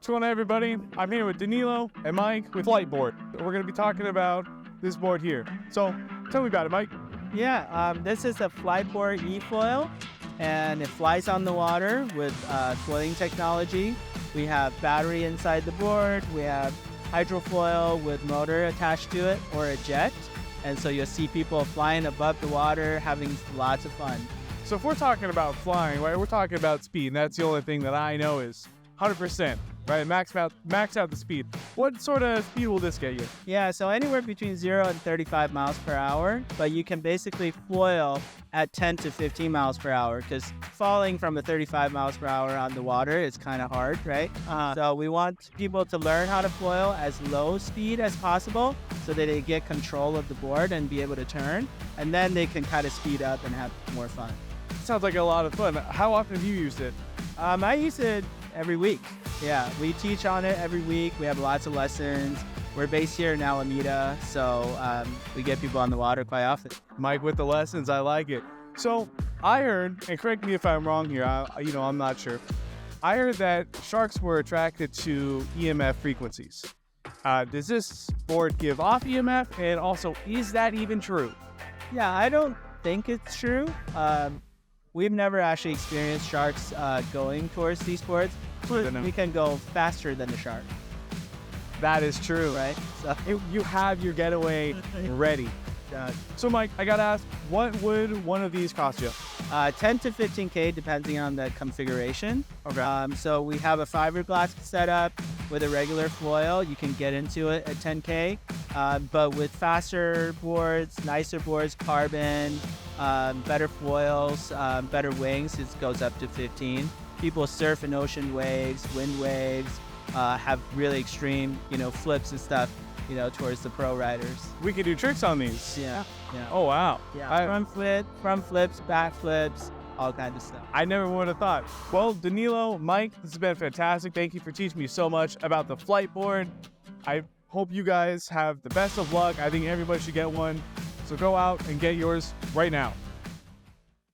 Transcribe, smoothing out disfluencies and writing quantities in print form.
What's going on, everybody? I'm here with Danilo and Mike with Fliteboard. We're going to be talking about this board here. So tell me about it, Mike. Yeah, this is a Fliteboard eFoil, and it flies on the water with foiling technology. We have battery inside the board. We have hydrofoil with motor attached to it, or a jet. And so you'll see people flying above the water, having lots of fun. So if we're talking about flying, right, we're talking about speed. And that's the only thing that I know is 100%, right? Max out the speed. What sort of speed will this get you? Yeah, so anywhere between 0 and 35 miles per hour, but you can basically foil at 10 to 15 miles per hour, because falling from a 35 miles per hour on the water is kind of hard, right? So we want people to learn how to foil as low speed as possible so that they get control of the board and be able to turn, and then they can kind of speed up and have more fun. Sounds like a lot of fun. How often have you used it? I use it every week. Yeah, we teach on it every week. We have lots of lessons. We're based here in Alameda, so we get people on the water quite often. Mike with the lessons, I like it. So I heard, and correct me if I'm wrong here, I'm not sure. I heard that sharks were attracted to EMF frequencies. Does this board give off EMF? And also, is that even true? Yeah, I don't think it's true. We've never actually experienced sharks going towards these boards. We can go faster than the shark. That is true. Right? So you have your getaway ready. So Mike, I gotta ask, what would one of these cost you? 10 to 15K depending on the configuration. Okay. So we have a fiberglass setup with a regular foil. You can get into it at 10K. But with faster boards, nicer boards, carbon, better foils, better wings, it goes up to 15. People surf in ocean waves, wind waves, have really extreme, flips and stuff, towards the pro riders. We could do tricks on these. Yeah. Oh, wow. Yeah. Front flips, back flips, all kinds of stuff. I never would have thought. Well, Danilo, Mike, this has been fantastic. Thank you for teaching me so much about the Fliteboard. I hope you guys have the best of luck. I think everybody should get one. So go out and get yours right now.